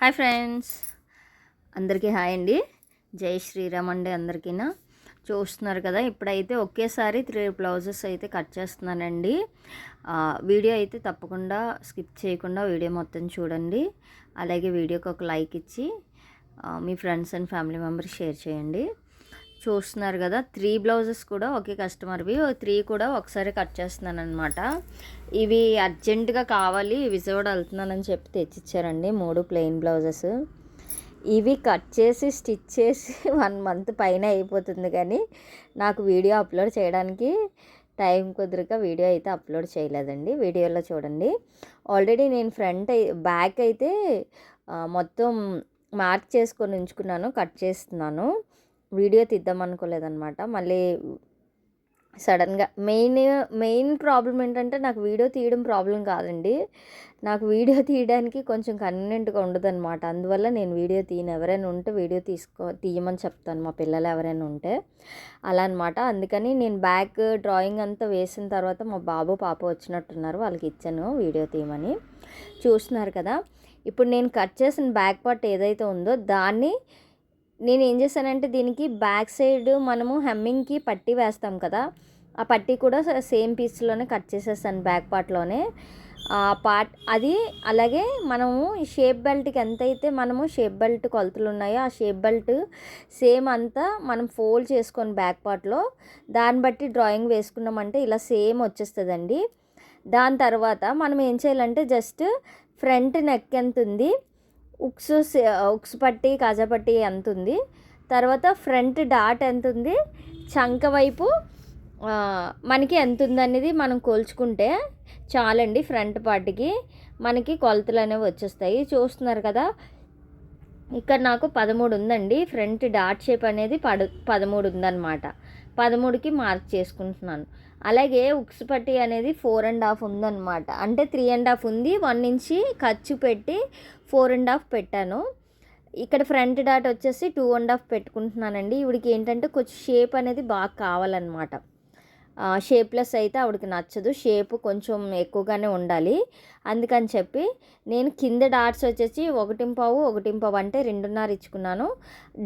Hi friends, అందరికీ hi అండి. జై శ్రీరామ్ అండి. అందరికీనా చూస్తున్నారు కదా. ఇప్పుడైతే ఒకేసారి 3 బ్లౌజెస్ అయితే కట్ చేస్తున్నానండి. వీడియో అయితే తప్పకుండా స్కిప్ చేయకుండా వీడియో మొత్తం చూడండి. అలాగే వీడియోకి ఒక లైక్ ఇచ్చి మీ friends and family members share చేయండి. చూస్తున్నారు కదా, 3 బ్లౌజెస్ కూడా ఒకే కస్టమర్వి 3 కూడా ఒకసారి కట్ చేస్తున్నాను అనమాట. ఇవి అర్జెంటుగా కావాలి, విజయవాడ వెళ్తున్నానని చెప్పి తెచ్చిచ్చారండి 3 ప్లెయిన్ బ్లౌజెస్. ఇవి కట్ చేసి స్టిచ్ చేసి 1 మంత్ పైన అయిపోతుంది, కానీ నాకు వీడియో అప్లోడ్ చేయడానికి టైం కుదరక వీడియో అయితే అప్లోడ్ చేయలేదండి. వీడియోలో చూడండి. ఆల్రెడీ నేను బ్యాక్ అయితే మొత్తం మార్క్ చేసుకొని ఉంచుకున్నాను, కట్ చేస్తున్నాను. వీడియో తీద్దాం అనుకోలేదన్నమాట. మళ్ళీ సడన్గా మెయిన్ ప్రాబ్లం ఏంటంటే, నాకు వీడియో తీయడం ప్రాబ్లం కాదండి, నాకు వీడియో తీయడానికి కొంచెం కన్వీనియంట్గా ఉండదన్నమాట. అందువల్ల నేను వీడియో తీయను. ఎవరైనా ఉంటే వీడియో తీయమని చెప్తాను, మా పిల్లలు ఎవరైనా ఉంటే అలా అనమాట. అందుకని నేను బ్యాక్ డ్రాయింగ్ అంతా వేసిన తర్వాత మా బాబు పాప వచ్చినట్టున్నారు, వాళ్ళకి ఇచ్చాను వీడియో తీయమని. చూస్తున్నారు కదా, ఇప్పుడు నేను కట్ చేసిన బ్యాక్ పార్ట్ ఏదైతే ఉందో దాన్ని నేను ఏం చేశానంటే, దీనికి బ్యాక్ సైడ్ మనము హెమ్మింగ్కి పట్టీ వేస్తాం కదా, ఆ పట్టీ కూడా సేమ్ పీస్లోనే కట్ చేసేస్తాను బ్యాక్ పార్ట్లోనే. ఆ పార్ట్ అది అలాగే మనము షేప్ బెల్ట్కి ఎంతైతే మనము షేప్ బెల్ట్ కొలతలు ఉన్నాయో ఆ షేప్ బెల్ట్ సేమ్ అంతా మనం ఫోల్డ్ చేసుకొని బ్యాక్ పార్ట్లో దాన్ని బట్టి డ్రాయింగ్ వేసుకున్నామంటే ఇలా సేమ్ వచ్చేస్తుందండి. దాని తర్వాత మనం ఏం చేయాలంటే, జస్ట్ ఫ్రంట్ నెక్ ఎంత ఉంది, ఉక్స్ పట్టి కాజా పట్టి ఎంత ఉంది, తర్వాత ఫ్రంట్ డాట్ ఎంత ఉంది, చంక వైపు మనకి ఎంత ఉందనేది మనం కొలుచుకుంటే చాలండి. ఫ్రంట్ పార్ట్కి మనకి కొలతలు అనేవి వచ్చేస్తాయి. చూస్తున్నారు కదా, ఇక్కడ నాకు 13 ఉందండి. ఫ్రంట్ డాట్ షేప్ అనేది 13 ఉందన్నమాట. 13కి మార్క్ చేసుకుంటున్నాను. అలాగే ఉక్స్ పట్టి అనేది 4.5 ఉందన్నమాట. అంటే 3.5 ఉంది. 1 ఇంచి ఖర్చు పెట్టి 4.5 పెట్టాను. ఇక్కడ ఫ్రంట్ డాట్ వచ్చేసి 2.5 పెట్టుకుంటున్నానండి. ఇవిడికి ఏంటంటే కొంచెం షేప్ అనేది బాగా కావాలన్నమాట. షేప్లెస్ అయితే ఆవిడకి నచ్చదు, షేప్ కొంచెం ఎక్కువగానే ఉండాలి. అందుకని చెప్పి నేను కింద డాట్స్ వచ్చేసి 1.5 అంటే 2.5 ఇచ్చుకున్నాను.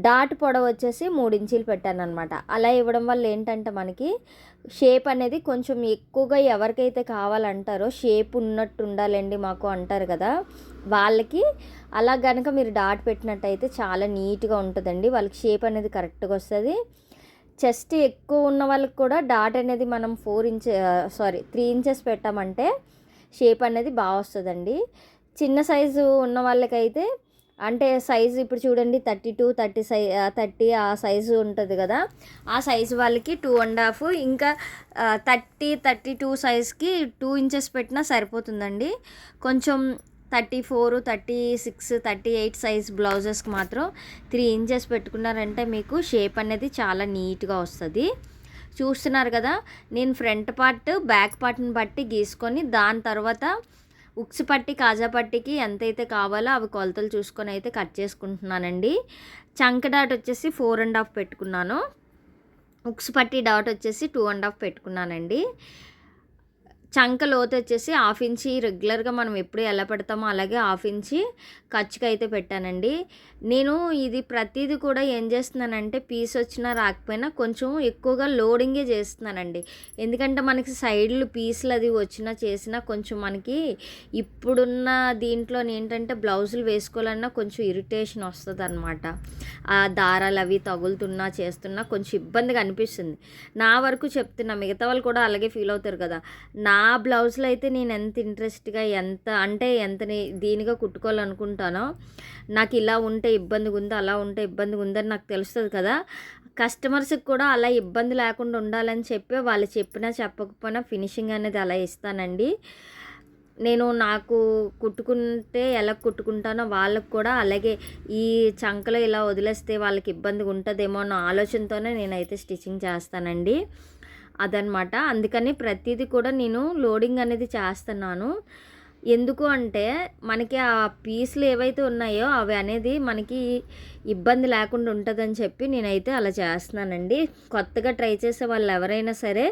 డాట్ పొడవు వచ్చేసి 3 ఇంచీలు పెట్టాను అనమాట. అలా ఇవ్వడం వల్ల ఏంటంటే మనకి షేప్ అనేది కొంచెం ఎక్కువగా ఎవరికైతే కావాలంటారో, షేప్ ఉన్నట్టు ఉండాలండి మాకు అంటారు కదా, వాళ్ళకి అలా కనుక మీరు డాట్ పెట్టినట్టయితే చాలా నీట్గా ఉంటుందండి. వాళ్ళకి షేప్ అనేది కరెక్ట్గా వస్తుంది. చెస్ట్ ఎక్కువ ఉన్న వాళ్ళకి కూడా డాట్ అనేది మనం 3 ఇంచెస్ పెట్టామంటే షేప్ అనేది బాగా వస్తుందండి. చిన్న సైజు ఉన్న వాళ్ళకైతే అంటే సైజు ఇప్పుడు చూడండి 32, 30 ఆ సైజు ఉంటుంది కదా, ఆ సైజు వాళ్ళకి 2.5, ఇంకా 32 సైజ్కి 2 ఇంచెస్ పెట్టినా సరిపోతుందండి. కొంచెం 34, 36, 38 సైజ్ బ్లౌజెస్కి మాత్రం 3 ఇంచెస్ పెట్టుకున్నారంటే మీకు షేప్ అనేది చాలా నీట్గా వస్తుంది. చూస్తున్నారు కదా, నేను ఫ్రంట్ పార్ట్ బ్యాక్ పార్ట్ని బట్టి గీసుకొని దాని తర్వాత ఉక్స్ పట్టి కాజా పట్టికి ఎంతైతే కావాలో అవి కొలతలు చూసుకొని అయితే కట్ చేసుకుంటున్నానండి. చంక డాట్ వచ్చేసి 4.5 పెట్టుకున్నాను. ఉక్స్ పట్టి డాట్ వచ్చేసి 2.5 పెట్టుకున్నానండి. చంక లోతు వచ్చేసి 1/2 ఇంచి రెగ్యులర్గా మనం ఎప్పుడు ఎలా పెడతామో అలాగే 1/2 ఇంచి ఖర్చుకి అయితే పెట్టానండి. నేను ఇది ప్రతిదీ కూడా ఏం చేస్తున్నానంటే, పీస్ వచ్చినా రాకపోయినా కొంచెం ఎక్కువగా లోడింగే చేస్తున్నానండి. ఎందుకంటే మనకి సైడ్లు పీసులు అది వచ్చినా చేసినా కొంచెం మనకి ఇప్పుడున్న దీంట్లో ఏంటంటే బ్లౌజులు వేసుకోవాలన్నా కొంచెం ఇరిటేషన్ వస్తుంది అనమాట. ఆ దారాలు అవి తగులుతున్నా చేస్తున్నా కొంచెం ఇబ్బందిగా అనిపిస్తుంది. నా వరకు చెప్తున్నా, మిగతా వాళ్ళు కూడా అలాగే ఫీల్ అవుతారు కదా. నా బ్లౌజులు అయితే నేను ఎంత ఇంట్రెస్ట్గా ఎంత దీనిగా కుట్టుకోవాలనుకుంటానో, నాకు ఇలా ఉంటే ఇబ్బందిగా ఉంది, అలా ఉంటే ఇబ్బందిగా ఉందని నాకు తెలుస్తుంది కదా. కస్టమర్స్కి కూడా అలా ఇబ్బంది లేకుండా ఉండాలని చెప్పి వాళ్ళు చెప్పినా చెప్పకపోయినా ఫినిషింగ్ అనేది అలా ఇస్తానండి. నేను నాకు కుట్టుకుంటే ఎలా కుట్టుకుంటానో వాళ్ళకు కూడా అలాగే ఈ చంకలో ఇలా వదిలేస్తే వాళ్ళకి ఇబ్బందిగా ఉంటుందేమో అన్న ఆలోచనతోనే నేనైతే స్టిచ్చింగ్ చేస్తానండి. అదనమాట. అందుకని ప్రతిదీ కూడా నేను లోడింగ్ అనేది చేస్తున్నాను. ఎందుకు అంటే మనకి ఆ పీసులు ఏవైతే ఉన్నాయో అవి అనేది మనకి ఇబ్బంది లేకుండా ఉంటుందని చెప్పి నేనైతే అలా చేస్తున్నానండి. కొత్తగా ట్రై చేసే వాళ్ళు ఎవరైనా సరే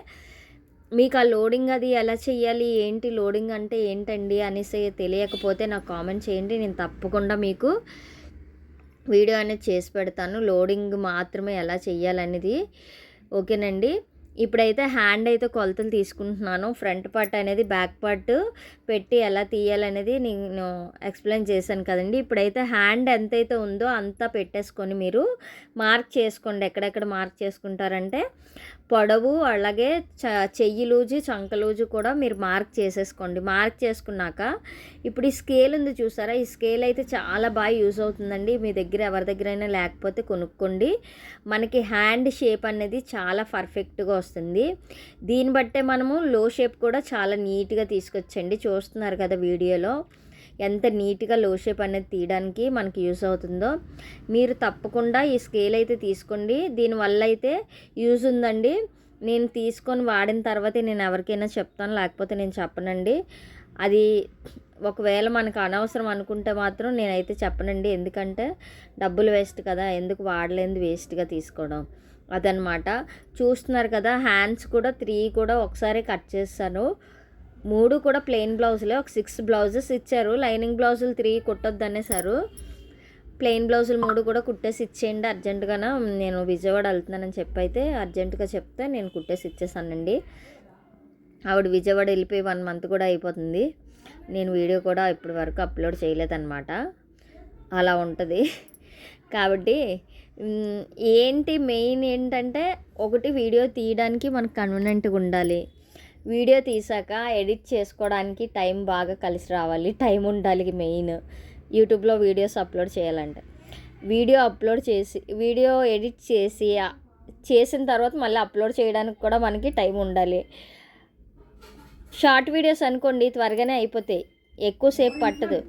మీకు ఆ లోడింగ్ అది ఎలా చేయాలి, ఏంటి లోడింగ్ అంటే ఏంటండి అనేసి తెలియకపోతే నాకు కామెంట్ చేయండి. నేను తప్పకుండా మీకు వీడియో అనేది చేసి పెడతాను, లోడింగ్ మాత్రమే ఎలా చేయాలనేది. ఓకేనండి. ఇప్పుడైతే హ్యాండ్ అయితే కొలతలు తీసుకుంటున్నాను. ఫ్రంట్ పార్ట్ అనేది బ్యాక్ పార్ట్ పెట్టి ఎలా తీయాలనేది నేను ఎక్స్ప్లెయిన్ చేశాను కదండి. ఇప్పుడైతే హ్యాండ్ ఎంతైతే ఉందో అంతా పెట్టేసుకొని మీరు మార్క్ చేసుకోండి. ఎక్కడెక్కడ మార్క్ చేసుకుంటారంటే పొడవు, అలాగే చెయ్యి లూజు, చంక లూజు కూడా మీరు మార్క్ చేసేసుకోండి. మార్క్ చేసుకున్నాక ఇప్పుడు ఈ స్కేల్ ఉంది చూసారా, ఈ స్కేల్ అయితే చాలా బాగా యూజ్ అవుతుందండి. మీ దగ్గర ఎవరి దగ్గరైనా లేకపోతే కొనుక్కోండి. మనకి హ్యాండ్ షేప్ అనేది చాలా పర్ఫెక్ట్గా వస్తుంది. దీన్ని బట్టే మనము లో షేప్ కూడా చాలా నీట్గా తీసుకొచ్చండి. చూస్తున్నారు కదా వీడియోలో ఎంత నీట్గా లో షేప్ అనేది తీయడానికి మనకి యూజ్ అవుతుందో. మీరు తప్పకుండా ఈ స్కేల్ అయితే తీసుకోండి. దీనివల్ల అయితే యూజ్ ఉందండి. నేను తీసుకొని వాడిన తర్వాతే నేను ఎవరికైనా చెప్తాను, లేకపోతే నేను చెప్పనండి. అది ఒకవేళ మనకు అనవసరం అనుకుంటే మాత్రం నేనైతే చెప్పనండి. ఎందుకంటే డబ్బులు వేస్ట్ కదా, ఎందుకు వాడలేనిది వేస్ట్గా తీసుకోవడం అదనమాట. చూస్తున్నారు కదా హ్యాండ్స్ కూడా 3 కూడా ఒకసారి కట్ చేస్తాను. 3 కూడా ప్లెయిన్ బ్లౌజులే. ఒక 6 బ్లౌజెస్ ఇచ్చారు. లైనింగ్ బ్లౌజులు 3 కుట్టొద్దనేసారు. ప్లెయిన్ బ్లౌజులు 3 కూడా కుట్టేసి ఇచ్చేయండి అర్జెంటుగాన, నేను విజయవాడ వెళ్తున్నానని చెప్పి అయితే అర్జెంటుగా చెప్తే నేను కుట్టేసి ఇచ్చేసానండి. ఆవిడ విజయవాడ వెళ్ళిపోయి 1 మంత్ కూడా అయిపోతుంది. నేను వీడియో కూడా ఇప్పటి వరకు అప్లోడ్ చేయలేదన్నమాట. అలా ఉంటుంది. కాబట్టి ఏంటి మెయిన్ ఏంటంటే, ఒకటి వీడియో తీయడానికి మనకు కన్వీనియంట్గా ఉండాలి. వీడియో తీసాక ఎడిట్ చేసుకోవడానికి టైం బాగా కలిసి రావాలి, టైం ఉండాలి మెయిన్. యూట్యూబ్లో వీడియోస్ అప్లోడ్ చేయాలంటే వీడియో ఎడిట్ చేసిన తర్వాత మళ్ళీ అప్లోడ్ చేయడానికి కూడా మనకి టైం ఉండాలి. షార్ట్ వీడియోస్ అనుకోండి త్వరగానే అయిపోతాయి, ఎక్కువసేపు పట్టదు.